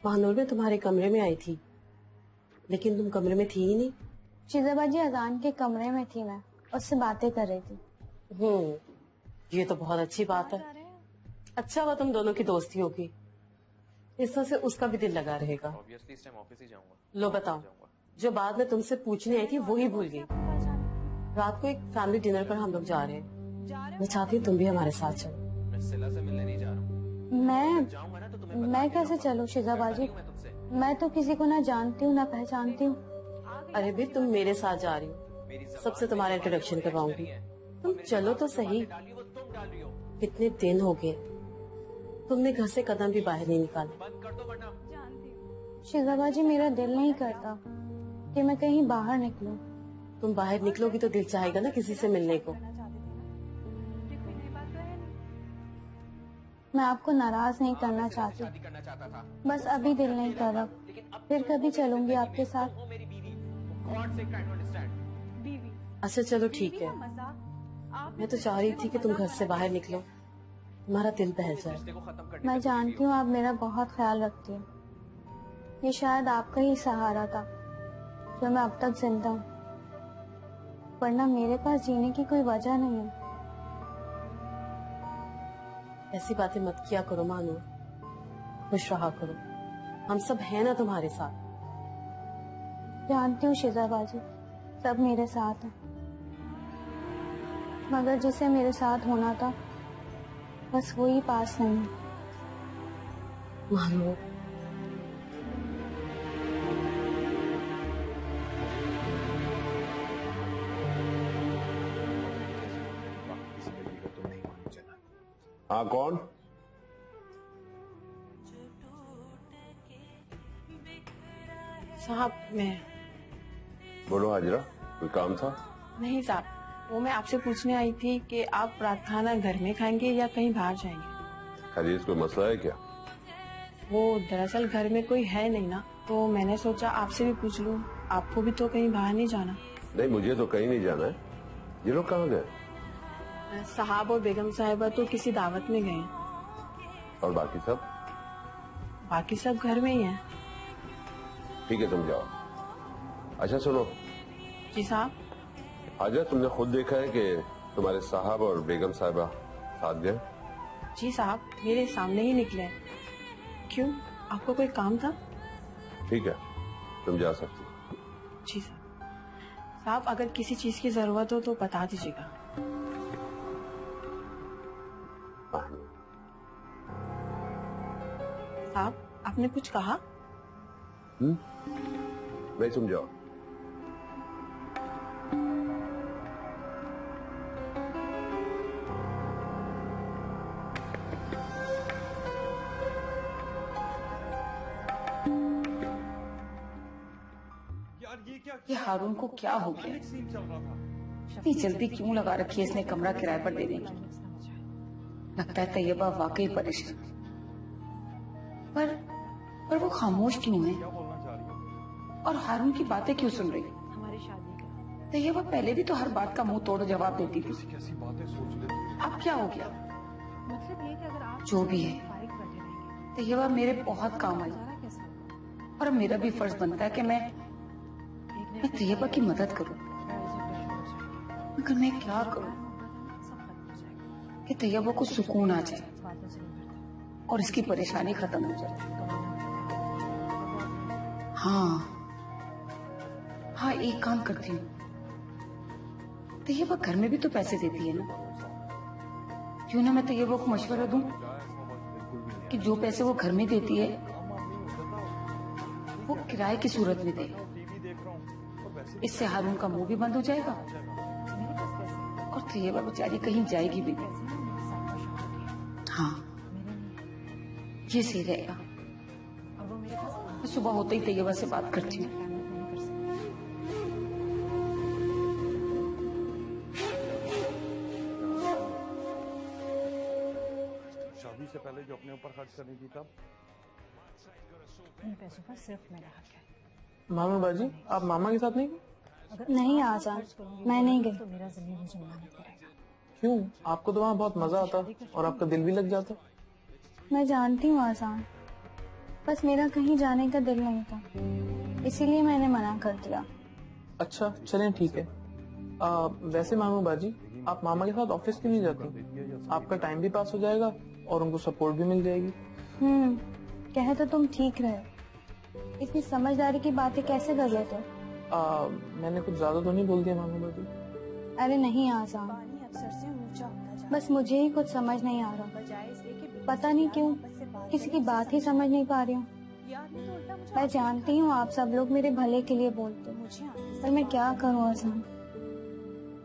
महानूर में तुम्हारे कमरे में आई थी, लेकिन तुम कमरे में थी ही नहीं। शिजाबाजी अजान के कमरे में थी, मैं उससे बातें कर रही थी। ये तो बहुत अच्छी बात है। अच्छा हुआ तुम दोनों की दोस्ती होगी, इस तरह से उसका भी दिल लगा रहेगा। ऑब्वियसली इस टाइम ऑफिस ही जाऊंगा। लो बताओ, जो बात मैं तुमसे पूछने आई थी वो ही भूल गई। रात को एक फैमिली डिनर पर हम लोग जा रहे हैं, मैं चाहती हूँ तुम भी हमारे साथ चलो। मैं सिला से मिलने नहीं जा रहा हूँ। मैं कैसे चलूँ शिजाबाजी? मैं तो किसी को ना जानती हूँ ना पहचानती हूँ। अरे भी तुम मेरे साथ जा रही हो, सबसे तुम्हारा इंट्रोडक्शन करवाऊंगी। तुम चलो तो सही। कितने दिन हो गए तुमने घर से कदम भी बाहर नहीं निकाला। शिजाबाजी मेरा दिल नहीं करता कि मैं कहीं बाहर निकलूं। तुम बाहर निकलोगी तो दिल चाहेगा ना किसी से मिलने को। मैं आपको नाराज नहीं करना चाहती, बस अभी दिल नहीं कर रहा, फिर कभी चलूंगी आपके साथ। अच्छा चलो ठीक है, मैं तो चाह रही थी कि तुम घर से बाहर निकलो, तुम्हारा दिल बहल जाए। मैं जानती हूँ आप मेरा बहुत ख्याल रखती हैं, ये शायद आपका ही सहारा था जो मैं अब तक जिंदा हूँ, वरना मेरे पास जीने की कोई वजह नहीं है। ऐसी बातें मत किया करो मानो, खुश रहा करो, हम सब हैं ना तुम्हारे साथ। जानती हूँ शिजाबाजी, सब मेरे साथ हैं, मगर जिसे मेरे साथ होना था बस वो ही पास नहीं है। मानो हाँ कौन? साहब मैं। बोलो हाजरा, कोई काम था? नहीं साहब, वो मैं आपसे पूछने आई थी कि आप रात खाना घर में खाएंगे या कहीं बाहर जाएंगे। खैरियत कोई मसला है क्या? वो दरअसल घर में कोई है नहीं ना, तो मैंने सोचा आपसे भी पूछ लूं, आपको भी तो कहीं बाहर नहीं जाना। नहीं मुझे तो कहीं नहीं जाना है। ये लोग कहाँ गए? साहब और बेगम साहिबा तो किसी दावत में गए हैं। और बाकी सब? बाकी सब घर में ही हैं। ठीक है तुम जाओ। अच्छा सुनो। जी साहब। हाजरा, तुमने खुद देखा है कि तुम्हारे साहब और बेगम साहिबा साथ गए? जी साहब, मेरे सामने ही निकले। क्यों, आपको कोई काम था? ठीक है, तुम जा सकती। जी साहब। साहब अगर किसी चीज की जरूरत हो तो बता दीजिएगा। साहब आपने कुछ कहा? नहीं तुम जाओ। ये हारून को क्या हो गया? इतनी जल्दी क्यों लगा रखी है इसने कमरा किराए पर देने की? लगता है तैयबा वाकई परेशान, पर वो खामोश क्यों है और हारून की बातें क्यों सुन रही? तैयबा पहले भी तो हर बात का मुंह तोड़ जवाब देती थी, अब क्या हो गया? जो भी है, तैयबा मेरे बहुत काम आई और मेरा भी फर्ज बनता है कि मैं तैयबा की मदद करूं, मगर मैं क्या करूं कि तैयबा को सुकून आ जाए और इसकी परेशानी खत्म हो जाए। हाँ एक काम करती हूँ, तैयबा घर में भी तो पैसे देती है ना, क्यों ना मैं तैयबा को मशवरा दूं कि जो पैसे वो घर में देती है वो किराए की सूरत में दे। इससे हारून का मुंह भी बंद हो जाएगा और तैयबा बेचारी कहीं जाएगी भी नहीं। हाँ ये सही रहेगा। मैं सुबह होते ही तैयबा से बात करती हूँ। शादी से पहले जो अपने ऊपर खर्च करनी थी तब इन पैसों पर सिर्फ मेरा हक है। मामा बाजी, आप मामा के साथ नहीं गए? नहीं आजान, मैं नहीं गई। तो मेरा जमीन मुझे मालूम पड़ेगा। क्यों? आपको तो वहाँ बहुत मजा आता और आपका दिल भी लग जाता। मैं जानती हूँ आजान, बस मेरा कहीं जाने का दिल नहीं था, इसीलिए मैंने मना कर दिया। अच्छा चलें ठीक है। वैसे मामू बाजी, आप मामा के साथ ऑफिस क्यों नहीं जाती? आपका टाइम भी पास हो जाएगा और उनको सपोर्ट भी मिल जाएगी। कहे तो तुम ठीक रहे, इतनी समझदारी की बातें कैसे कर लेते हो? मैंने कुछ ज्यादा तो नहीं बोल दिया मामू बाजी? अरे नहीं आजान, बस मुझे ही कुछ समझ नहीं आ रहा। पता नहीं क्यों किसी की बात ही समझ नहीं पा रही हूँ। मैं जानती हूँ आप सब लोग मेरे भले के लिए बोलते हो, पर मैं क्या करूँ आजान,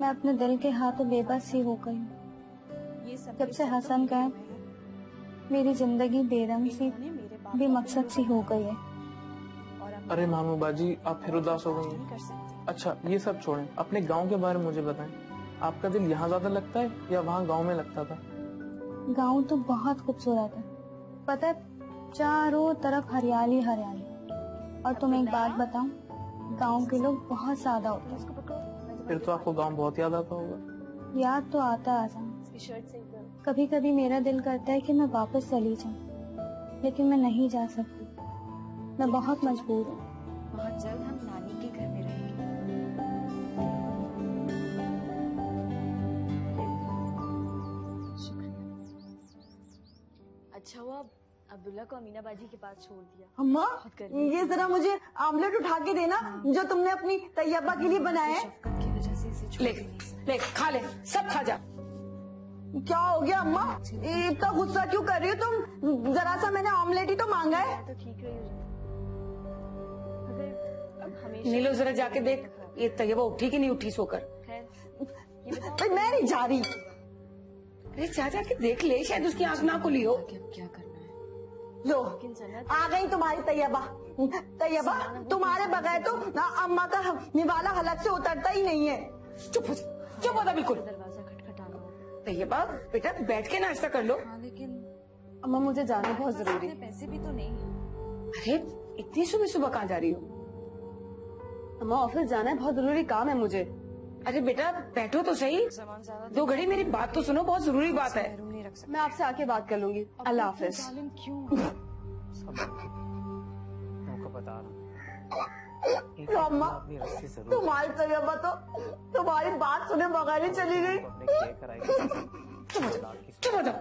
मैं अपने दिल के हाथों बेबस सी हो गई हूँ। जब से हसन गए मेरी जिंदगी बेरंग सी, बेमकसद सी हो गई है। अरे मामू बाजी, आप फिर उदास हो गई हैं। अच्छा ये सब छोड़ें, अपने गांव के बारे में मुझे बताएं। आपका दिल यहाँ ज्यादा लगता है या वहाँ गांव में लगता था? गांव तो बहुत खूबसूरत है, पता है, चारों तरफ हरियाली हरियाली। और तुम एक बात बताऊं, गांव के लोग बहुत सादा होते हैं। फिर तो आपको गांव बहुत याद आता होगा। याद तो आता है आजान, कभी कभी मेरा दिल करता है कि मैं वापस चली जाऊं, लेकिन मैं नहीं जा सकती, मैं बहुत मजबूर हूँ। बहुत जल्द हम नानी के घर में रहेंगे। अच्छा हुआ अब्दुल्ला को अमीना बाजी के पास छोड़ दिया। अम्मा ये जरा मुझे आमलेट उठा के देना जो तुमने अपनी तैयबा के लिए बनाया है। की वजह से इसे ले खा ले, सब खा जा। क्या हो गया अम्मा, इतना गुस्सा क्यों कर रही हो तुम? जरा सा मैंने आमलेट ही तो मांगा है। तो ठीक रही हो अगर हमेशा नीलो जरा जाके देख, ये तैयबा उठी कि नहीं उठी सोकर। भाई मैं नहीं जा रही। अरे जा के देख ले, शायद उसकी आंख ना खुली हो। क्या करना है? लो आ गई तुम्हारी तैयबा। तैयबा तुम्हारे बगैर तो ना अम्मा का निवाला हलक से उतरता ही नहीं है। चुप हो जा बिल्कुल। दरवाजा खटखटाना होगा। तैयबा बेटा बैठ के नाश्ता कर लो। हाँ लेकिन अम्मा मुझे जाना बहुत जरूरी है। पैसे भी तो नहीं है। अरे इतनी सुबह सुबह कहाँ जा रही हो? अम्मा ऑफिस जाना है, बहुत जरूरी काम है मुझे। अरे बेटा बैठो तो सही, 2 घड़ी मेरी बात तो सुनो, बहुत जरूरी बात है। मैं आपसे आके बात कर लूंगी। अल्लाह हाफिज। आपको बता रहा हूँ अम्मा तुम्हारी तैयबा तो तुम्हारी बात सुने बगैर ही चली गई। चुप हो जाओ,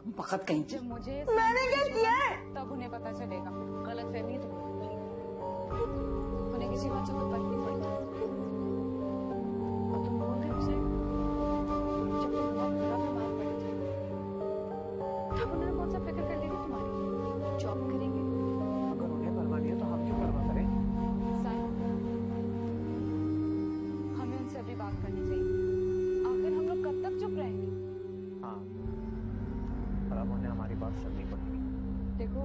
बखत कहीं की। मुझे मैंने क्या किया है? तब उन्हें पता चलेगा। गलत फहमी तो उन्हें किसी बात से कोई फर्क नहीं पड़ता। और तुम बोल रहे हो उसे जब तुम बहुत बुरा बीमार पड़े थे, तब उन्होंने कौन सा फिक्र कर लेगी तुम्हारी? जॉब करेंगे। अगर उन्हें परवाह नहीं है तो हम क्यों परवाह करें? हमें उनसे अभी बात करनी चाहिए। आखिर हम लोग कब तक चुप रहेंगे? हाँ, पर अब उन्हें हमारी बात सुननी पड़ेगी। देखो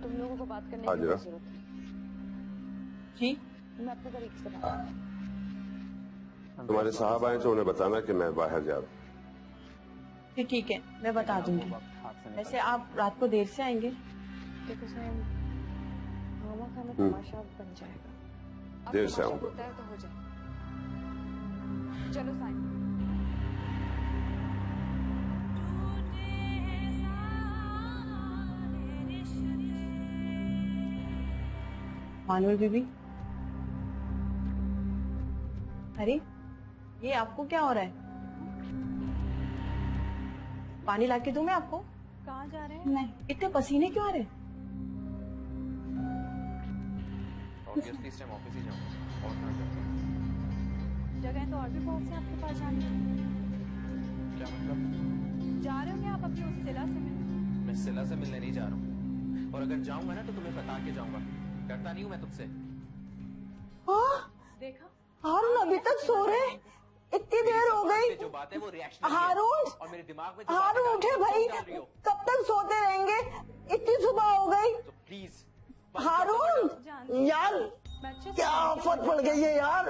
तुम लोगों को बात करने की हाजिरा। जरूरत है। जी मैं अपने तरीके से बात करूँ। तुम्हारे साहब आए तो उन्हें बताना कि मैं बाहर जा रहा हूँ। ठीक है, मैं बता दूंगी। वैसे आप रात को देर से आएंगे? देखो सैम, मामा का ना तमाशा बन जाएगा। अब देर से तमाशा आऊंगा। होता है तो हो जाए। चलो साइन। मानवर बीबी, अरे ये आपको क्या हो रहा है? पानी लाके दूं मैं आपको? कहाँ जा रहे हैं? नहीं, इतने पसीने क्यों आ रहे? ऑब्वियसली इस टाइम ऑफिस ही जाऊंगा और कहाँ जाऊंगा। जगह तो और भी बहुत से आपके पास जानी है। क्या मतलब? जा रहे होंगे आप अपनी उस सिला से मिलने? मैं सिला से मिलने नहीं जा रहा हूँ, और अगर जाऊंगा ना तो तुम्हें बता के जाऊंगा। डरता नहीं हूँ मैं तुमसे। देखा हारून अभी तक सो रहे? इतनी देर हो गई। जो बात है वो रिएक्शन हारून, और मेरे दिमाग में जो हारून बातें उठे डाल भाई, डाल रही हो। कब तक सोते रहेंगे? इतनी सुबह हो गई। तो प्लीज हारून यार मैं अच्छे से क्या आफत पड़ गई है यार।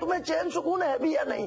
तुम्हें चैन सुकून है भी या नहीं?